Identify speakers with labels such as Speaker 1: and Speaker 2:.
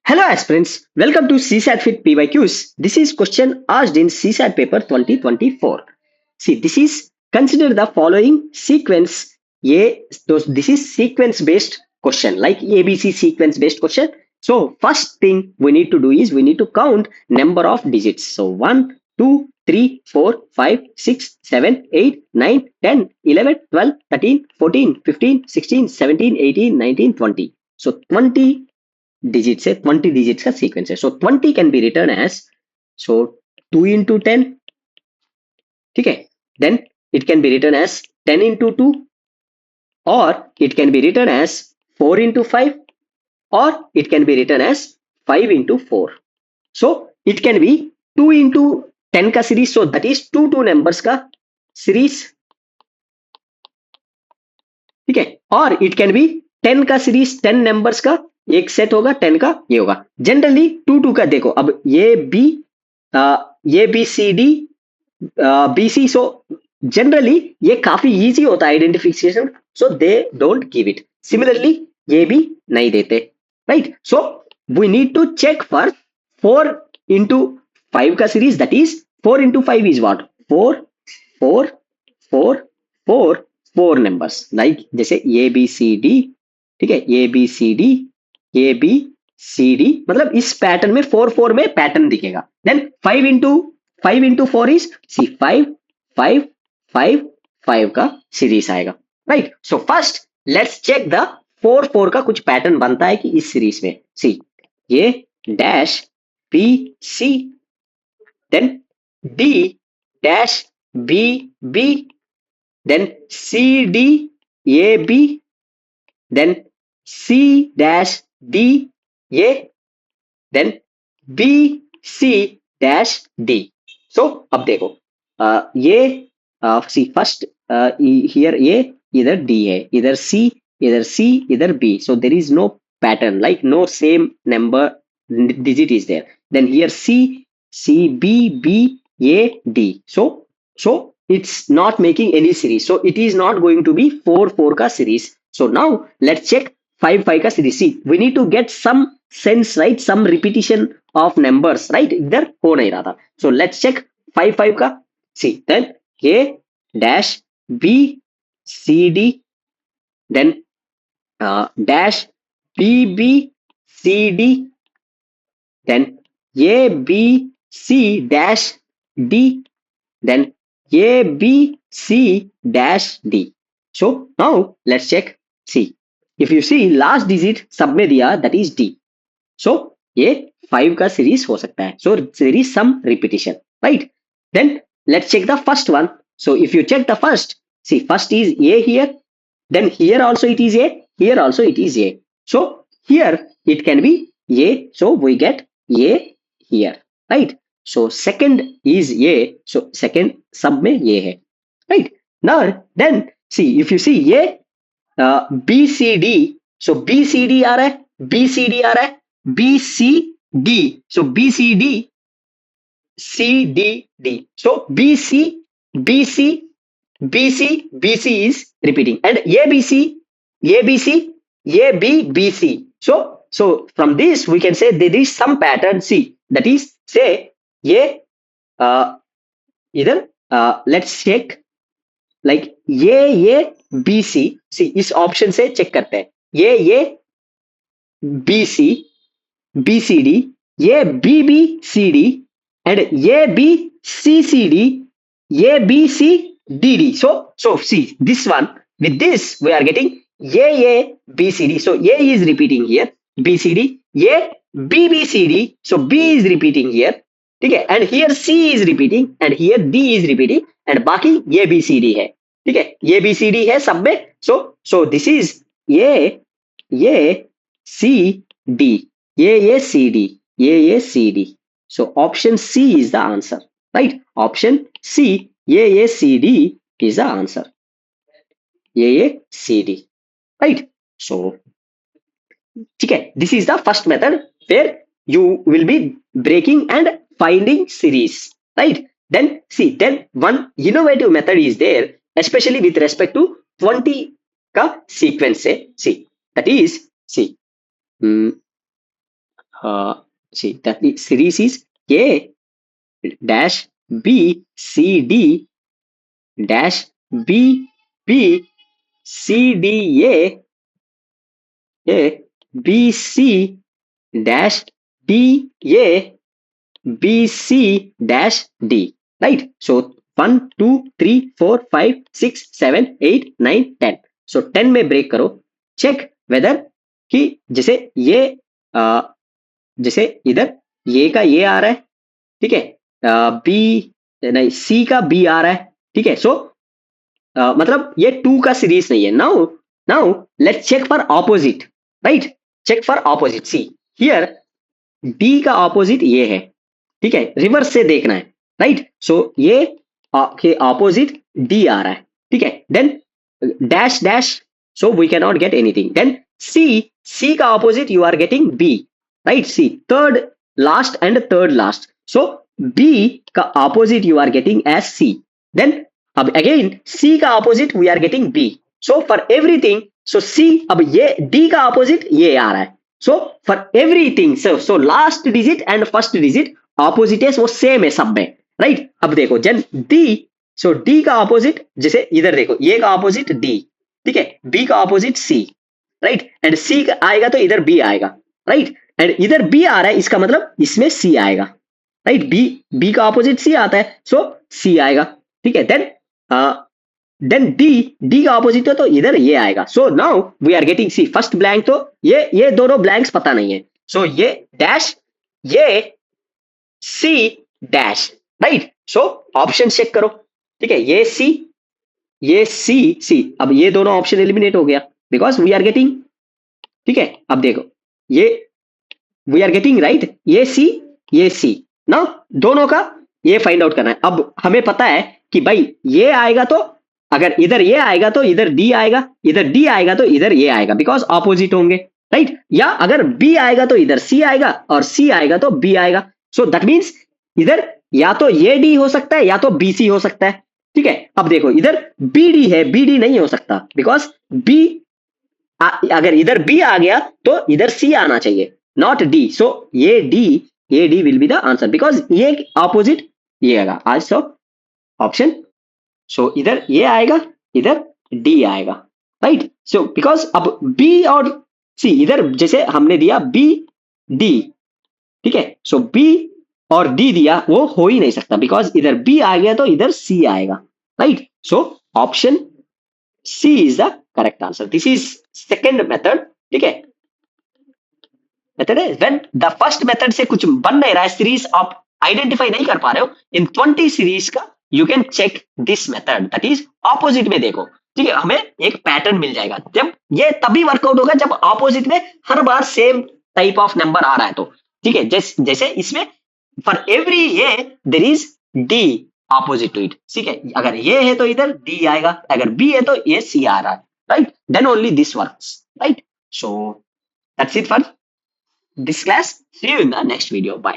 Speaker 1: Hello aspirants, welcome to CSAT Fit PYQs. This is question asked in CSAT paper 2024. See, this is consider the following sequence. This is sequence based question, like ABC sequence based question. So first thing we need to do is we need to count number of digits. So 1, 2, 3, 4, 5, 6, 7, 8, 9, 10, 11, 12, 13, 14, 15, 16, 17, 18, 19, 20. So 20 digits है 20 digits का sequence है. So 20 can be written as so 2 into 10. ठीक है. Then it can be written as 10 into 2, or it can be written as 4 into 5, or it can be written as 5 into 4. So it can be 2 into 10 का series, so that is 2 numbers का series. ठीक है. और it can be 10 का series, 10 numbers का एक set होगा, 10 का ये होगा. जनरली 2 का देखो, अब ये B C D B C. So generally ये काफी इजी होता है identification, so they don't give it. Similarly ये भी नहीं देते, right. So we need to check for 4 into 5 का series, that is 4 into 5 is what 4 4 4 4 4 numbers, like जैसे ए बी सी डी. ठीक है, A B C D, A B C D, मतलब इस पैटर्न में 4 4 में पैटर्न दिखेगा. देन 5 into 4 इज सी 5 5 5 5 का सीरीज आएगा, right. So first let's check the 4 4 का कुछ पैटर्न बनता है कि इस सीरीज में. सी ये dash B C, then D dash B B, then C D A B, then C dash D A, then B C dash D. So अब देखो ये सी फर्स्ट हियर ये इधर डी है, इधर सी, इधर सी, इधर B. So there is no pattern, like no same number digit is there. Then here C, C, B, B, A, D. So it's not making any series. So it is not going to be 4 4 ka series. So now let's check 5 5 ka series. See, we need to get some sense, right? Some repetition of numbers, right? इधर हो नहीं रहा था. So let's check 5 5 का. See, then A dash B C D, then dash B B C D, then A B C dash D, then A B C dash D. So now let's check. See, if you see last digit सब में दिया, that is D. So ये 5 का series हो सकता है. So there is some repetition, right? Then let's check the first one. So if you check the first, see first is A here, then here also it is A, here also it is A. So here it can be A, so we get A here, right? So second is A, so second सब में ये है, right? Now then see, if you see A B C D, so B C D आ रहा है, B C D आ रहा है, B C D, so B C D C D D. So B C B C B C B C is repeating, and A B C A B C A B B C. So from this we can say there is some pattern. See, that is say ये इधर let's check like ये B C. See, इस option से check करते हैं. ये B C B C D, ये B B C D, and ये B C C D, ये B C D D. So see this one, with this we are getting ये B C D. So A is repeating here, B C D, ये B B C D, so B is repeating here. ठीक है, and here C is repeating, and here D is repeating, and बाकी ये B C D है. ठीक है, ये B C D है सब में. So this is ये C D, ये C D, ये C D. So option C is the answer, right? Option C, ये C D is the answer. ये C D, right? So ठीक है, this is the first method where you will be breaking and finding series, right? Then see, then one innovative method is there, especially with respect to 20 का sequence से. See, that is see see that the series is A dash B C D dash B B C D A B C dash D A B C dash D, right? So 1 2 3 4 5 6 7 8 9 10. So 10 में break करो, check whether कि जैसे ये जैसे इधर ये का ये आ रहा है, ठीक है, बी नहीं सी का बी आ रहा है, ठीक है. सो मतलब ये 2 का सीरीज नहीं है. Now now let's check for opposite, right? Check for opposite. See here D का ऑपोजिट ये है, ठीक है, रिवर्स से देखना है, राइट? सो ये के ऑपोजिट डी आ रहा है, ठीक है. Then dash dash, so we can not get anything. Then C का opposite you are getting B, right? See third last and third last, so B का opposite you are getting as C. Then अब again C का opposite we are getting B. So for everything, so see, अब ये D का opposite ये आ रहा है. So for everything, so last digit and first digit opposite है, वो सेम है सब में, राइट? अब देखो जन डी, सो डी का ऑपोजिट जैसे इधर देखो, ये का ऑपोजिट डी, ठीक है, बी का ऑपोजिट सी, राइट? एंड सी आएगा तो इधर बी आएगा, राइट? एंड इधर बी आ रहा है, इसका मतलब इसमें सी आएगा, राइट? बी का ऑपोजिट सी आता है, सो सी आएगा, ठीक है. देन डी का ऑपोजिट है तो इधर ये आएगा. So now we are getting C first blank, तो ये दोनों ब्लैंक्स पता नहीं है, सो ये डैश ये C dash, right? So option check करो, ठीक है, ये सी. अब ये दोनों ऑप्शन एलिमिनेट हो गया बिकॉज वी आर गेटिंग, ठीक है. अब देखो ये वी आर गेटिंग, राइट? ये सी. नाउ दोनों का ये फाइंड आउट करना है. अब हमें पता है कि भाई ये आएगा तो अगर इधर ये आएगा तो इधर डी आएगा, इधर डी आएगा तो इधर ये आएगा, बिकॉज ऑपोजिट होंगे, राइट? या अगर बी आएगा तो इधर सी आएगा और सी आएगा तो बी आएगा. सो दैट मीन्स इधर या तो ये डी हो सकता है या तो बी सी हो सकता है, ठीक है. अब देखो इधर बी डी है, बी डी नहीं हो सकता बिकॉज बी, अगर इधर बी आ गया तो इधर सी आना चाहिए, नॉट डी. सो ये D will be the answer because ये ऑपोजिट ये आएगा आज. सो ऑप्शन, सो इधर ये आएगा, इधर डी आएगा, राइट? सो बिकॉज अब बी और सी, इधर जैसे हमने दिया बी डी, ठीक है, सो बी और डी दिया, वो हो ही नहीं सकता बिकॉज इधर बी आ गया तो इधर सी आएगा, right? So option C is the correct answer. This is second method, ठीक है. मेथड है व्हेन द फर्स्ट मेथड से कुछ बन नहीं रहा है, सीरीज आप आइडेंटिफाई नहीं कर पा रहे हो इन 20 सीरीज का, you can check this method, that is opposite में देखो, ठीक है. हमें एक पैटर्न मिल जाएगा. जब ये तभी वर्कआउट होगा जब ऑपोजिट में हर बार सेम टाइप ऑफ नंबर आ रहा है तो, ठीक है. जैसे इसमें फॉर एवरी ये there is D opposite to it, ठीक है. अगर ये है तो इधर डी आएगा, अगर बी है तो ये सी आ रहा है, right? Then only this works, right? So that's it for this class. See you in the next video. Bye.